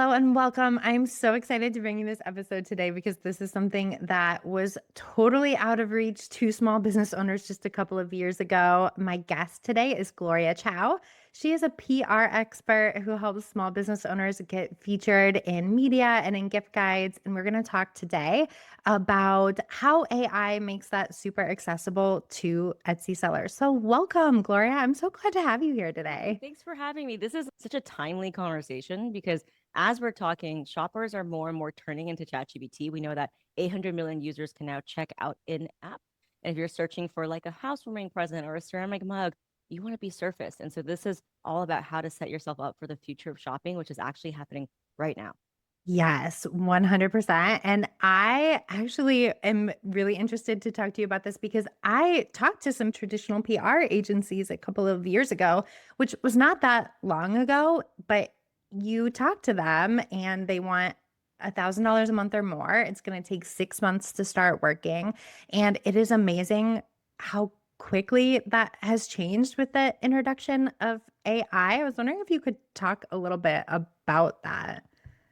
Hello and welcome. I'm so excited to bring you this episode today because this is something that was totally out of reach to small business owners just a couple of years ago. My guest today is Gloria Chou. She is a PR expert who helps small business owners get featured in media and in gift guides. And we're going to talk today about how AI makes that super accessible to Etsy sellers. So, welcome, Gloria. I'm so glad to have you here Hey, today. thanks for having me. This is such a timely conversation because as we're talking, shoppers are more and more turning into ChatGPT. We know that 800 million users can now check out in app. And if you're searching for like a housewarming present or a ceramic mug, you want to be surfaced. And so this is all about how to set yourself up for the future of shopping, which is actually happening right now. Yes, 100%. And I actually am really interested to talk to you about this because I talked to some traditional PR agencies a couple of years ago, which was not that long ago, but you talk to them and they want $1,000 a month or more. It's going to take 6 months to start working. And it is amazing how quickly that has changed with the introduction of AI. I was wondering if you could talk a little bit about that.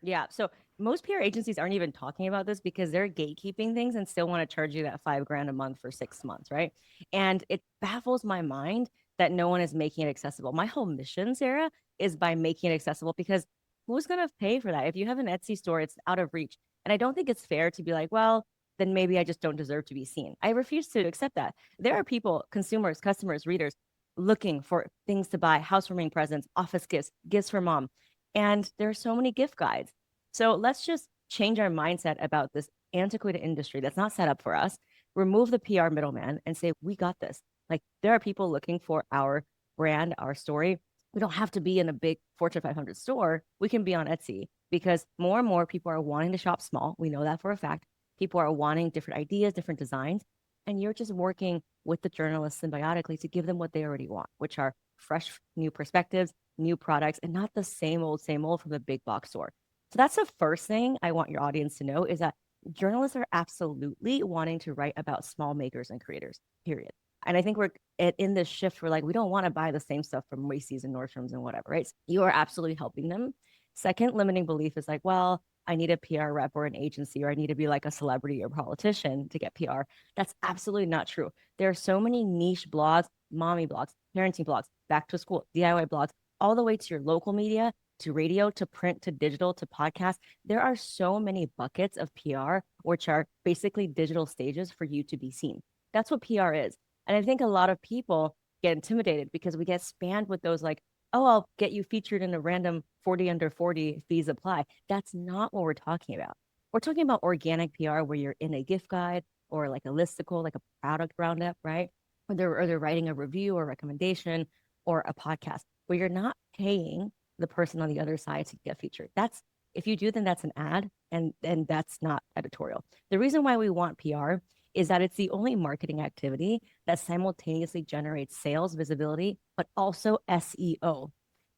Yeah. So most PR agencies aren't even talking about this because they're gatekeeping things and still want to charge you that 5 grand a month for 6 months, right? And it baffles my mind that no one is making it accessible. My whole mission, Sarah, is by making it accessible because who's going to pay for that? If you have an Etsy store, it's out of reach. And I don't think it's fair to be like, well, then maybe I just don't deserve to be seen. I refuse to accept that. There are people, consumers, customers, readers looking for things to buy, housewarming presents, office gifts, gifts for mom. And there are so many gift guides. So let's just change our mindset about this antiquated industry that's not set up for us, remove the PR middleman and say, we got this. Like there are people looking for our brand, our story. We don't have to be in a big Fortune 500 store. We can be on Etsy because more and more people are wanting to shop small. We know that for a fact. People are wanting different ideas, different designs. And you're just working with the journalists symbiotically to give them what they already want, which are fresh, new perspectives, new products, and not the same old from the big box store. So that's the first thing I want your audience to know is that journalists are absolutely wanting to write about small makers and creators, period. And I think we're in this shift, we're like, we don't want to buy the same stuff from Macy's and Nordstrom's and whatever, right? So you are absolutely helping them. Second limiting belief is like, well, I need a PR rep or an agency, or I need to be like a celebrity or politician to get PR. That's absolutely not true. There are so many niche blogs, mommy blogs, parenting blogs, back to school, DIY blogs, all the way to your local media, to radio, to print, to digital, to podcast. There are so many buckets of PR, which are basically digital stages for you to be seen. That's what PR is. And I think a lot of people get intimidated because we get spammed with those like, oh, I'll get you featured in a random 40 under 40 fees apply. That's not what we're talking about. We're talking about organic PR where you're in a gift guide or like a listicle, like a product roundup, right? Or they're writing a review or recommendation or a podcast where you're not paying the person on the other side to get featured. That's if you do, then that's an ad and that's not editorial. The reason why we want PR is that it's the only marketing activity that simultaneously generates sales visibility, but also SEO.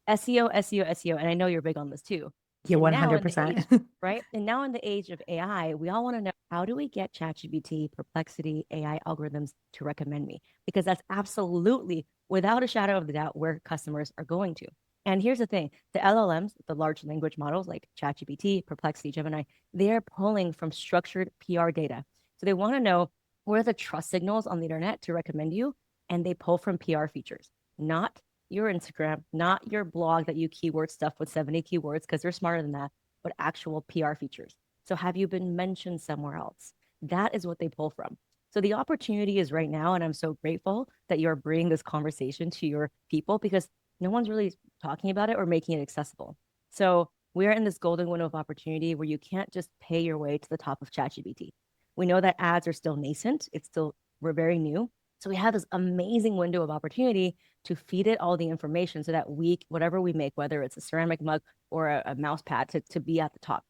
SEO, SEO, SEO. And I know you're big on this too. Yeah, And now in the 100%. age, right? And now in the age of AI, we all want to know how do we get ChatGPT, Perplexity, AI algorithms to recommend me? Because that's absolutely, without a shadow of the doubt, where customers are going to. And here's the thing, the LLMs, the large language models like ChatGPT, Perplexity, Gemini, they're pulling from structured PR data. So they want to know what are the trust signals on the internet to recommend you, and they pull from PR features, not your Instagram, not your blog that you keyword stuff with 70 keywords because they're smarter than that, but actual PR features. So have you been mentioned somewhere else? That is what they pull from. So the opportunity is right now, and I'm so grateful that you're bringing this conversation to your people because no one's really talking about it or making it accessible. So we're in this golden window of opportunity where you can't just pay your way to the top of ChatGPT. We know that ads are still nascent. We're very new. So we have this amazing window of opportunity to feed it all the information so that whatever we make, whether it's a ceramic mug or a mouse pad, to be at the top.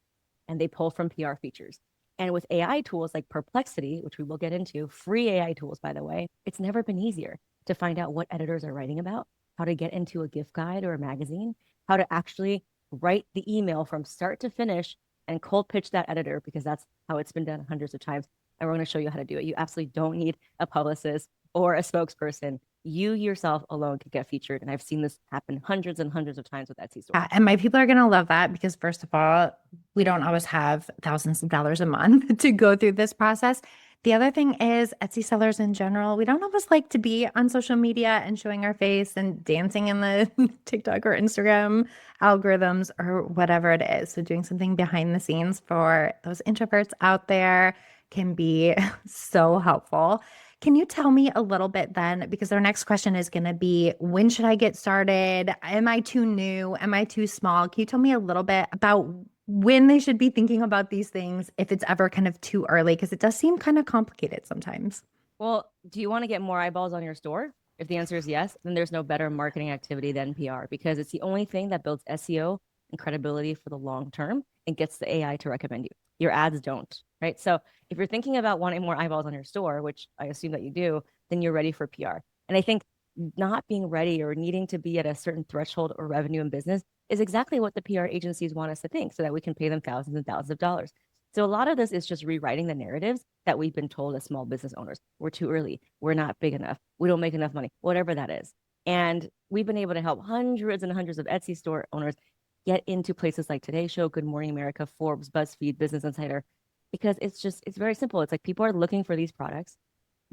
And they pull from PR features. And with AI tools like Perplexity, which we will get into, free AI tools, by the way, it's never been easier to find out what editors are writing about, how to get into a gift guide or a magazine, how to actually write the email from start to finish and cold pitch that editor because that's how it's been done hundreds of times. And we're going to show you how to do it. You absolutely don't need a publicist or a spokesperson. You yourself alone could get featured. And I've seen this happen hundreds and hundreds of times with Etsy stores. Yeah, and my people are going to love that because, first of all, we don't always have thousands of dollars a month to go through this process. The other thing is, Etsy sellers in general, we don't always like to be on social media and showing our face and dancing in the TikTok or Instagram algorithms or whatever it is. So, doing something behind the scenes for those introverts out there can be so helpful. Can you tell me a little bit then? Because our next question is going to be, when should I get started? Am I too new? Am I too small? Can you tell me a little bit about when they should be thinking about these things if it's ever kind of too early? Because it does seem kind of complicated sometimes. Well, do you want to get more eyeballs on your store? If the answer is yes, then there's no better marketing activity than PR because it's the only thing that builds SEO and credibility for the long term and gets the AI to recommend you. Your ads don't, right? So if you're thinking about wanting more eyeballs on your store, which I assume that you do, then you're ready for PR. And I think not being ready or needing to be at a certain threshold or revenue in business is exactly what the PR agencies want us to think so that we can pay them thousands and thousands of dollars. So a lot of this is just rewriting the narratives that we've been told as small business owners. We're too early. We're not big enough. We don't make enough money, whatever that is. And we've been able to help hundreds and hundreds of Etsy store owners get into places like Today Show, Good Morning America, Forbes, BuzzFeed, Business Insider, because it's very simple. It's like people are looking for these products.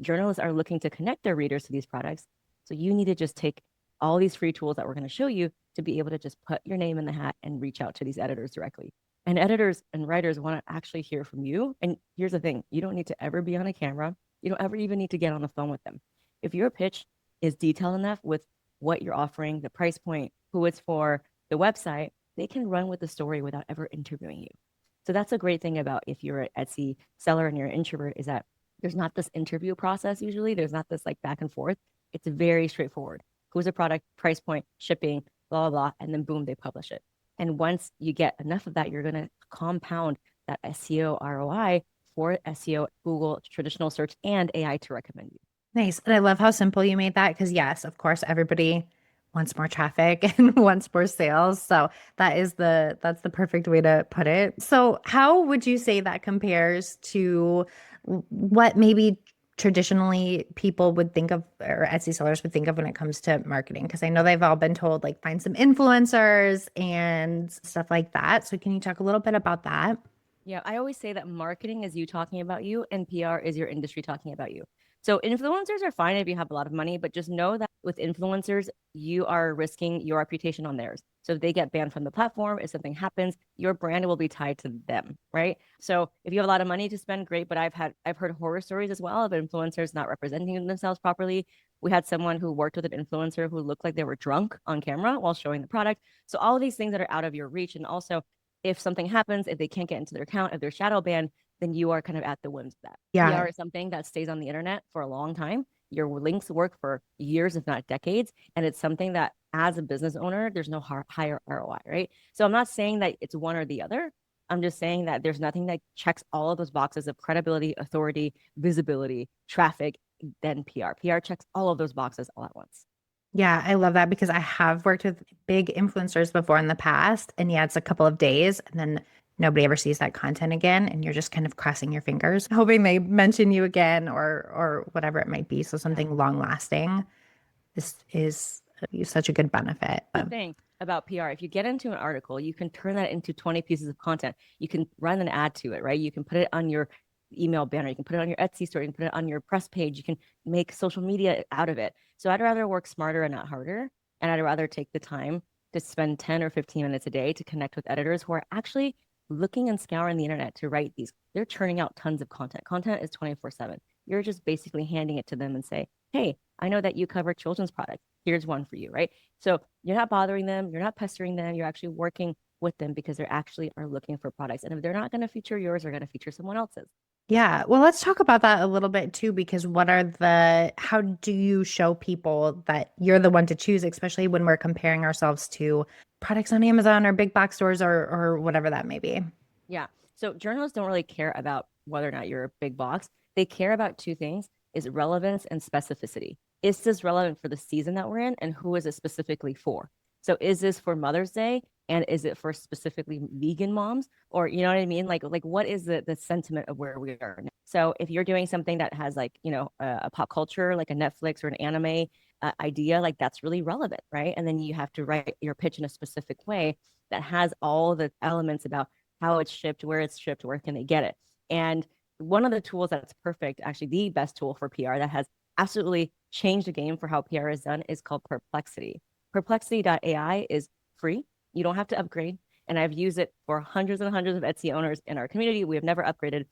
Journalists are looking to connect their readers to these products. So you need to just take all these free tools that we're going to show you to be able to just put your name in the hat and reach out to these editors directly. And editors and writers want to actually hear from you. And here's the thing, you don't need to ever be on a camera. You don't ever even need to get on the phone with them. If your pitch is detailed enough with what you're offering, the price point, who it's for, the website, they can run with the story without ever interviewing you. So that's a great thing about if you're an Etsy seller and you're an introvert is that there's not this interview process usually. There's not this like back and forth. It's very straightforward. Who's a product, price point, shipping, blah, blah, blah. And then boom, they publish it. And once you get enough of that, you're going to compound that SEO ROI for SEO, Google, traditional search, and AI to recommend you. Nice. And I love how simple you made that because, yes, of course, everybody wants more traffic and wants more sales. So that's the perfect way to put it. So how would you say that compares to what maybe traditionally people would think of or Etsy sellers would think of when it comes to marketing? Because I know they've all been told like find some influencers and stuff like that. So can you talk a little bit about that? Yeah, I always say that marketing is you talking about you and PR is your industry talking about you. So influencers are fine if you have a lot of money, but just know that with influencers, you are risking your reputation on theirs. So if they get banned from the platform, if something happens, your brand will be tied to them, right? So if you have a lot of money to spend, great. But I've heard horror stories as well of influencers not representing themselves properly. We had someone who worked with an influencer who looked like they were drunk on camera while showing the product. So all of these things that are out of your reach. And also if something happens, if they can't get into their account, if they're shadow banned, then you are kind of at the whims of that. Yeah. PR is something that stays on the internet for a long time. Your links work for years, if not decades. And it's something that as a business owner, there's no higher ROI, right? So I'm not saying that it's one or the other. I'm just saying that there's nothing that checks all of those boxes of credibility, authority, visibility, traffic, then PR. PR checks all of those boxes all at once. Yeah, I love that because I have worked with big influencers before in the past. And yeah, it's a couple of days and then nobody ever sees that content again. And you're just kind of crossing your fingers, hoping they mention you again or whatever it might be. So something long lasting. This is such a good benefit. The thing about PR, if you get into an article, you can turn that into 20 pieces of content. You can run an ad to it, right? You can put it on your email banner. You can put it on your Etsy store. You can put it on your press page. You can make social media out of it. So I'd rather work smarter and not harder. And I'd rather take the time to spend 10 or 15 minutes a day to connect with editors who are actually looking and scouring the internet to write these. They're churning out tons of content. Content is 24/7. You're just basically handing it to them and say, hey, I know that you cover children's products. Here's one for you, right? So you're not bothering them. You're not pestering them. You're actually working with them because they actually are looking for products. And if they're not going to feature yours, they're going to feature someone else's. Yeah. Well, let's talk about that a little bit too, because how do you show people that you're the one to choose, especially when we're comparing ourselves to products on Amazon or big box stores or whatever that may be? Yeah. So journalists don't really care about whether or not you're a big box. They care about two things, is relevance and specificity. Is this relevant for the season that we're in and who is it specifically for? So is this for Mother's Day And is it for specifically vegan moms? Or you know what I mean? Like what is the sentiment of where we are now? So if you're doing something that has like, a pop culture, like a Netflix or an anime idea, like that's really relevant, right? And then you have to write your pitch in a specific way that has all the elements about how it's shipped, where can they get it? And one of the tools that's perfect, actually the best tool for PR that has absolutely changed the game for how PR is done is called Perplexity. Perplexity.ai is free. You don't have to upgrade. And I've used it for hundreds and hundreds of Etsy owners in our community. We have never upgraded.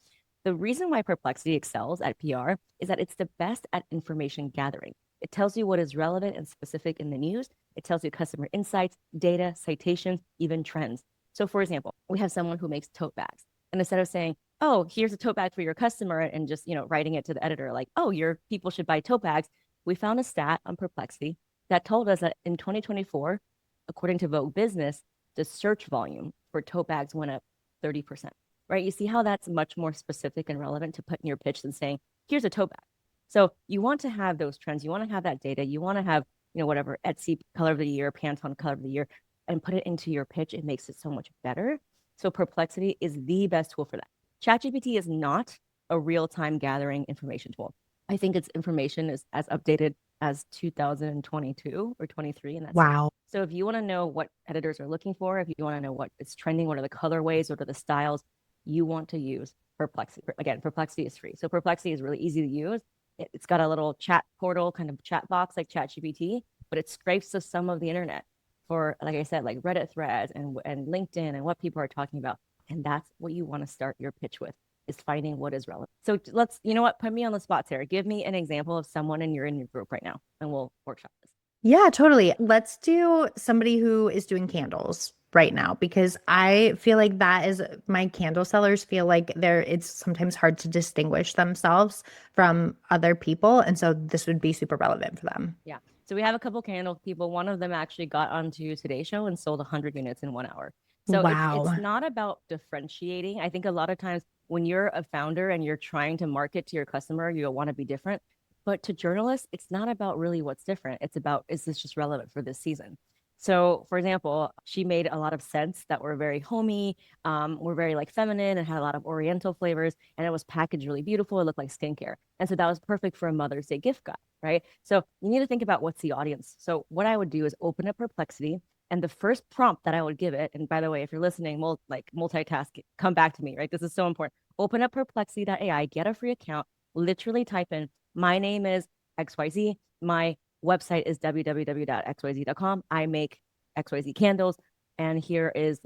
The reason why Perplexity excels at PR is that it's the best at information gathering. It tells you what is relevant and specific in the news. It tells you customer insights, data, citations, even trends. So for example, we have someone who makes tote bags. And instead of saying, oh, here's a tote bag for your customer and just, writing it to the editor, like, oh, your people should buy tote bags. We found a stat on Perplexity that told us that in 2024, according to Vogue Business, the search volume for tote bags went up 30%, right? You see how that's much more specific and relevant to put in your pitch than saying, here's a tote bag. So you want to have those trends. You want to have that data. You want to have, whatever Etsy color of the year, Pantone color of the year, and put it into your pitch. It makes it so much better. So Perplexity is the best tool for that. ChatGPT is not a real-time gathering information tool. I think its information is as updated as 2022 or 23. And that's Wow. So if you want to know what editors are looking for, if you want to know what is trending, what are the colorways, what are the styles, you want to use Perplexity. Again, Perplexity is free. So Perplexity is really easy to use. It's got a little chat portal, kind of chat box like ChatGPT, but it scrapes to some of the internet for, like I said, like Reddit threads and LinkedIn and what people are talking about. And that's what you want to start your pitch with, is finding what is relevant. So put me on the spot, Sarah. Give me an example of someone in your group right now, and we'll workshop this. Yeah, totally. Let's do somebody who is doing candles right now because I feel like that is my candle sellers feel like it's sometimes hard to distinguish themselves from other people. And so this would be super relevant for them. Yeah. So we have a couple candle people. One of them actually got onto Today's Show and sold 100 units in 1 hour. So it's Wow. not about differentiating. I think a lot of times when you're a founder and you're trying to market to your customer, you want to be different. But to journalists, it's not about really what's different. It's about, is this just relevant for this season? So, for example, she made a lot of scents that were very homey, were very like feminine and had a lot of oriental flavors, and it was packaged really beautiful. It looked like skincare. And so that was perfect for a Mother's Day gift guide, right? So you need to think about what's the audience. So what I would do is open up Perplexity, and the first prompt that I would give it, and by the way, if you're listening, multitask, come back to me, right? This is so important. Open up perplexity.ai, get a free account, literally type in, my name is XYZ, my website is www.xyz.com. I make XYZ candles. And here is,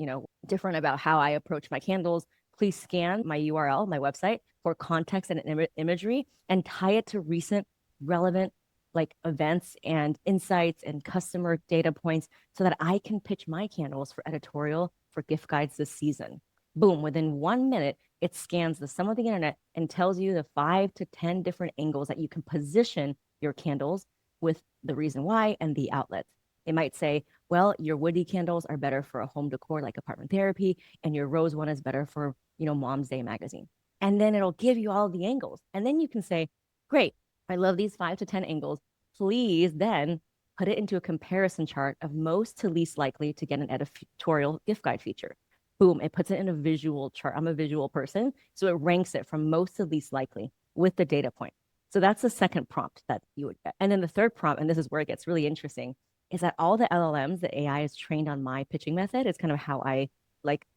different about how I approach my candles. Please scan my URL, my website, for context and imagery, and tie it to recent relevant like events and insights and customer data points so that I can pitch my candles for editorial for gift guides this season. Boom, within 1 minute, it scans the sum of the internet and tells you the 5 to 10 different angles that you can position your candles with the reason why and the outlets. It might say, well, your woody candles are better for a home decor like apartment therapy, and your rose one is better for, Mom's Day magazine. And then it'll give you all the angles. And then you can say, great, I love these 5 to 10 angles. Please then put it into a comparison chart of most to least likely to get an editorial gift guide feature. Boom, it puts it in a visual chart. I'm a visual person, so it ranks it from most to least likely with the data point. So that's the second prompt that you would get. And then the third prompt, and this is where it gets really interesting, is that all the LLMs, the AI is trained on my pitching method. It's kind of how I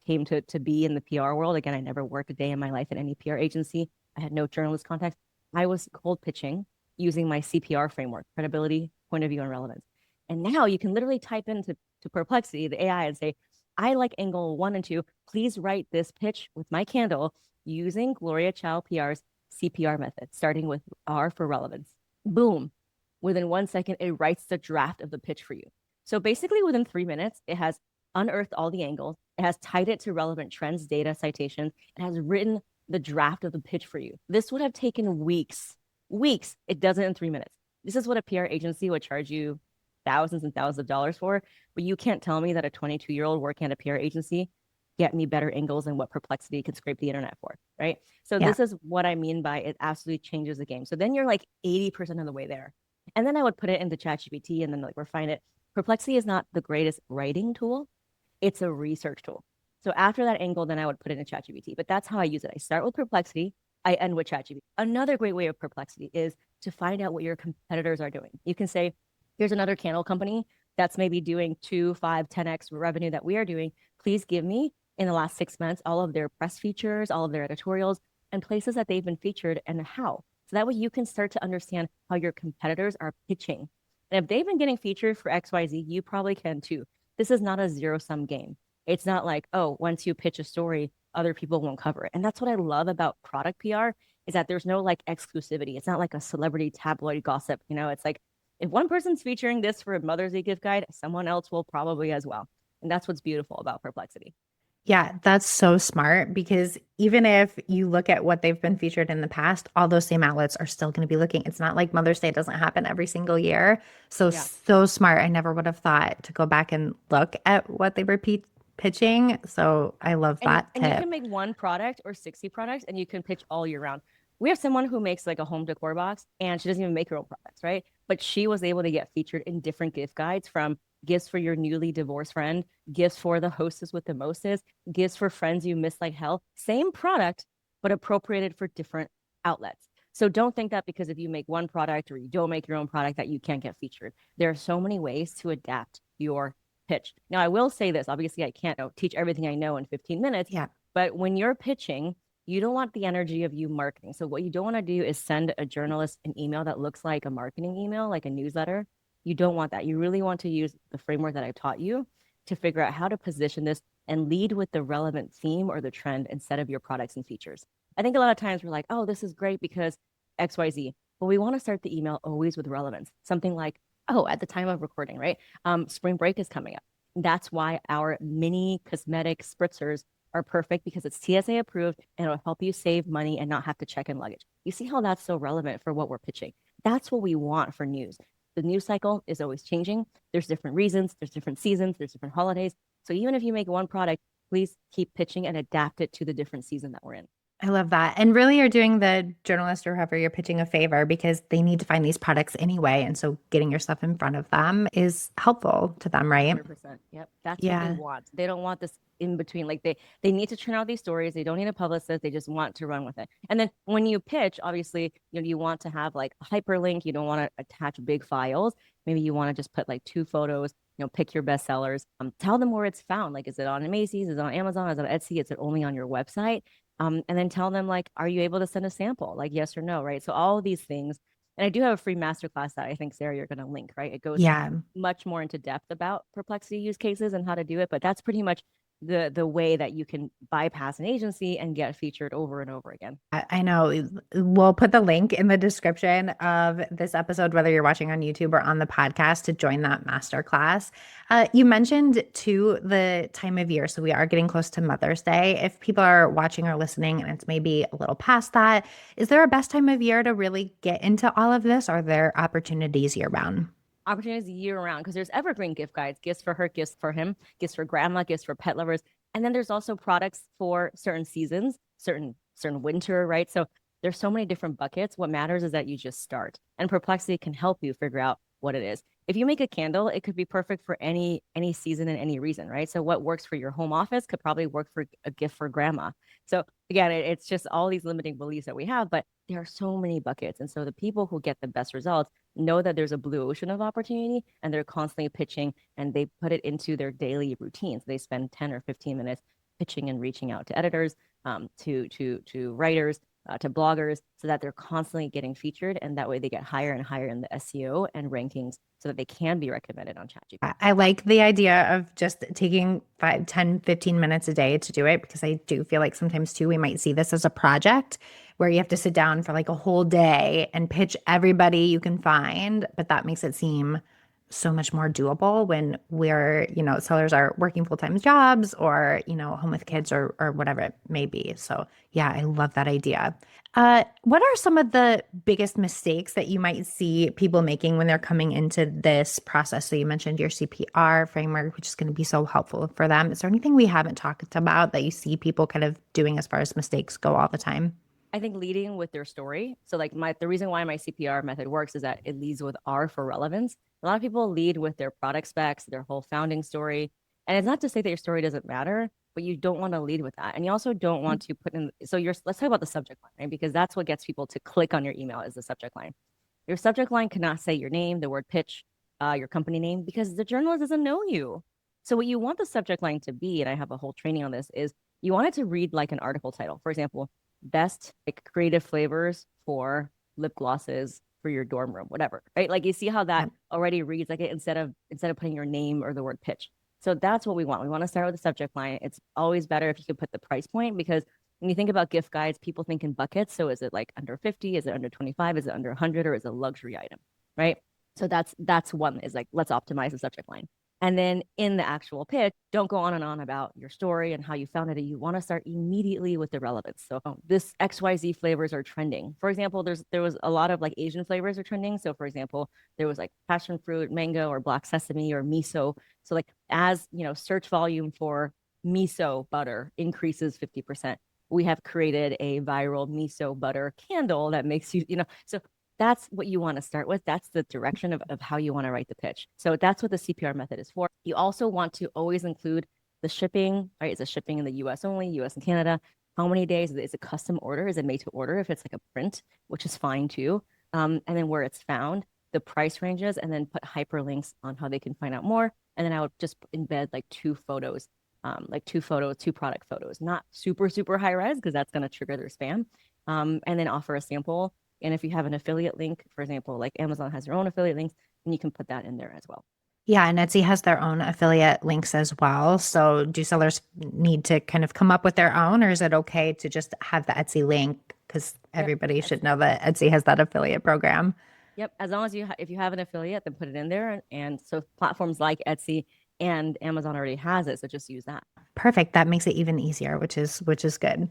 came to be in the PR world. Again, I never worked a day in my life at any PR agency. I had no journalist contacts. I was cold pitching using my CPR framework, credibility, point of view, and relevance. And now you can literally type into Perplexity, the AI, and say, I like angle 1 and 2. Please write this pitch with my candle using Gloria Chou PR's CPR method, starting with R for relevance. Boom. Within 1 second, it writes the draft of the pitch for you. So basically within 3 minutes, it has unearthed all the angles. It has tied it to relevant trends, data, citations. It has written the draft of the pitch for you. This would have taken weeks. It does it in 3 minutes. This is what a PR agency would charge you thousands and thousands of dollars for, but you can't tell me that a 22-year-old working at a PR agency get me better angles than what Perplexity could scrape the internet for, right? So This is what I mean by it absolutely changes the game. So then you're like 80% of the way there. And then I would put it into ChatGPT and then refine it. Perplexity is not the greatest writing tool, It's a research tool. So after that angle, then I would put it in ChatGPT. But that's how I use it. I start with Perplexity, I end with ChatGPT. Another great way of Perplexity is to find out what your competitors are doing. You can say, here's another candle company that's maybe doing 2, 5, 10x revenue that we are doing. Please give me in the last 6 months all of their press features, all of their editorials, and places that they've been featured and how. So that way you can start to understand how your competitors are pitching. And if they've been getting featured for XYZ, you probably can too. This is not a zero-sum game. It's not like, oh, once you pitch a story, other people won't cover it. And that's what I love about product PR is that there's no like exclusivity. It's not like a celebrity tabloid gossip. It's like if one person's featuring this for a Mother's Day gift guide, someone else will probably as well. And that's what's beautiful about Perplexity. Yeah, that's so smart because even if you look at what they've been featured in the past, all those same outlets are still going to be looking. It's not like Mother's Day doesn't happen every single year. So, Yeah. so smart. I never would have thought to go back and look at what they were pitching. So, I love And that and you tip. can make one product or 60 products and you can pitch all year round. We have someone who makes like a home decor box and she doesn't even make her own products, right? But she was able to get featured in different gift guides from gifts for your newly divorced friend, gifts for the hostess with the mostest, gifts for friends you miss like hell. Same product, but appropriated for different outlets. So don't think that because if you make one product or you don't make your own product that you can't get featured. There are so many ways to adapt your pitch. Now, I will say this. Obviously, I can't teach everything I know in 15 minutes, Yeah. but when you're pitching, you don't want the energy of you marketing. So what you don't want to do is send a journalist an email that looks like a marketing email, like a newsletter. You don't want that. You really want to use the framework that I taught you to figure out how to position this and lead with the relevant theme or the trend instead of your products and features. I think a lot of times we're like, oh, this is great because XYZ. But we want to start the email always with relevance. Something like, oh, at the time of recording, right? Spring break is coming up. That's why our mini cosmetic spritzers are perfect because it's TSA approved and it'll help you save money and not have to check in luggage. You see how that's so relevant for what we're pitching? That's what we want for news. The news cycle is always changing. There's different reasons, there's different seasons, there's different holidays. So even if you make one product, please keep pitching and adapt it to the different season that we're in. I love that. And really, you're doing the journalist or whoever you're pitching a favor because they need to find these products anyway. And so getting your stuff in front of them is helpful to them, right? 100%. Yep. That's what they Yeah. want. They don't want this in between. Like they need to churn out these stories. They don't need a publicist. They just want to run with it. And then when you pitch, obviously, you want to have like a hyperlink. You don't want to attach big files. Maybe you want to just put like 2 photos, pick your best sellers. Tell them where it's found. Like, is it on Macy's? Is it on Amazon? Is it on Etsy? Is it only on your website? And then tell them like, are you able to send a sample? Like, yes or no, right? So all of these things. And I do have a free masterclass that I think, Sarah, you're going to link, right? It goes Yeah. much more into depth about Perplexity use cases and how to do it, but that's pretty much the way that you can bypass an agency and get featured over and over again. I know. We'll put the link in the description of this episode, whether you're watching on YouTube or on the podcast, to join that masterclass. You mentioned too the time of year. So we are getting close to Mother's Day. If people are watching or listening and it's maybe a little past that, is there a best time of year to really get into all of this? Are there opportunities year round? Opportunities year round because there's evergreen gift guides, gifts for her, gifts for him, gifts for grandma, gifts for pet lovers. And then there's also products for certain seasons, certain winter, right? So there's so many different buckets. What matters is that you just start. And Perplexity can help you figure out what it is. If you make a candle, it could be perfect for any season and any reason, right? So what works for your home office could probably work for a gift for grandma. So again, it's just all these limiting beliefs that we have, but there are so many buckets. And so the people who get the best results know that there's a blue ocean of opportunity and they're constantly pitching and they put it into their daily routines. They spend 10 or 15 minutes pitching and reaching out to editors, to writers, to bloggers, so that they're constantly getting featured. And that way they get higher and higher in the SEO and rankings so that they can be recommended on ChatGPT. I like the idea of just taking 5, 10, 15 minutes a day to do it because I do feel like sometimes too we might see this as a project where you have to sit down for like a whole day and pitch everybody you can find, but that makes it seem so much more doable when sellers are working full-time jobs or, home with kids or whatever it may be. So yeah, I love that idea. What are some of the biggest mistakes that you might see people making when they're coming into this process? So you mentioned your CPR framework, which is going to be so helpful for them. Is there anything we haven't talked about that you see people kind of doing as far as mistakes go all the time? I think leading with their story. So like the reason why my CPR method works is that it leads with R for relevance. A lot of people lead with their product specs, their whole founding story, And it's not to say that your story doesn't matter, but you don't want to lead with that. And you also don't want to put in, so let's talk about the subject line, right? Because that's what gets people to click on your email is the subject line. Your subject line cannot say your name, the word pitch, your company name, because the journalist doesn't know you. So what you want the subject line to be, and I have a whole training on this, is you want it to read like an article title. For example, best like creative flavors for lip glosses for your dorm room, whatever, right? Like you see how that already reads like it instead of putting your name or the word pitch. So that's what we want. We want to start with the subject line. It's always better if you could put the price point because when you think about gift guides, people think in buckets. So is it like under 50? Is it under 25? Is it under 100? Or is it a luxury item, right? So that's one is like, let's optimize the subject line. And then in the actual pitch, don't go on and on about your story and how you found it. You want to start immediately with the relevance. So this XYZ flavors are trending. For example, there was a lot of like Asian flavors are trending. So for example, there was like passion fruit, mango, or black sesame or miso. So like as search volume for miso butter increases 50%. We have created a viral miso butter candle that makes so that's what you want to start with. That's the direction of how you want to write the pitch. So that's what the CPR method is for. You also want to always include the shipping, right? Is it shipping in the US only, US and Canada? How many days? Is it custom order? Is it made to order? If it's like a print, which is fine too. And then where it's found, the price ranges, and then put hyperlinks on how they can find out more. And then I would just embed like two photos, two product photos, not super, super high res, because that's going to trigger their spam. And then offer a sample. And if you have an affiliate link, for example, like Amazon has their own affiliate links, then you can put that in there as well. Yeah, and Etsy has their own affiliate links as well. So do sellers need to kind of come up with their own, or is it okay to just have the Etsy link? Because everybody should know that Etsy has that affiliate program. Yep. As long as if you have an affiliate, then put it in there. And so platforms like Etsy and Amazon already has it. So just use that. Perfect. That makes it even easier, which is good.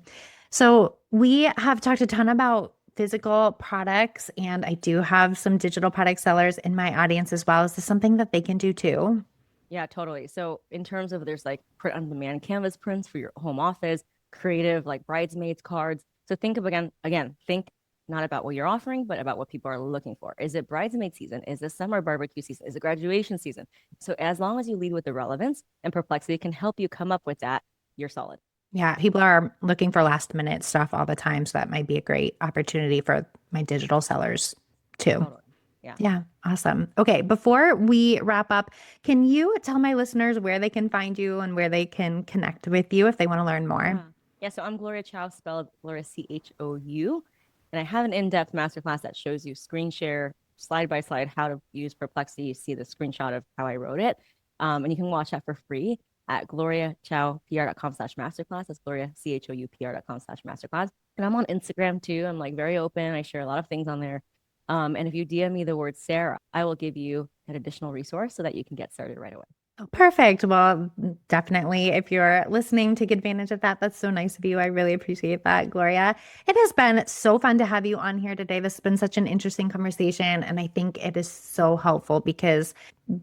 So we have talked a ton about physical products, and I do have some digital product sellers in my audience as well. Is this something that they can do too? Yeah, totally. So in terms of there's like print on demand canvas prints for your home office, creative like bridesmaids cards. So think of again, think not about what you're offering, but about what people are looking for. Is it bridesmaid season? Is it summer barbecue season? Is it graduation season? So as long as you lead with the relevance, and Perplexity can help you come up with that, you're solid. Yeah, people are looking for last minute stuff all the time. So that might be a great opportunity for my digital sellers too. Totally. Yeah. Yeah. Awesome. Okay. Before we wrap up, can you tell my listeners where they can find you and where they can connect with you if they want to learn more? Yeah. So I'm Gloria Chou, spelled Gloria Chou. And I have an in-depth masterclass that shows you screen share, slide by slide, how to use Perplexity. You see the screenshot of how I wrote it. And you can watch that for free at gloriachoupr.com/masterclass. That's gloriachoupr.com/masterclass. And I'm on Instagram too. I'm like very open. I share a lot of things on there. And if you DM me the word Sarah, I will give you an additional resource so that you can get started right away. Oh, perfect. Well, definitely, if you're listening, take advantage of that. That's so nice of you. I really appreciate that, Gloria. It has been so fun to have you on here today. This has been such an interesting conversation. And I think it is so helpful because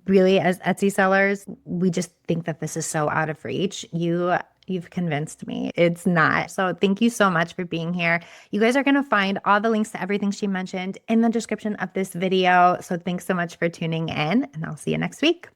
really, as Etsy sellers, we just think that this is so out of reach. You've convinced me it's not. So thank you so much for being here. You guys are going to find all the links to everything she mentioned in the description of this video. So thanks so much for tuning in, and I'll see you next week.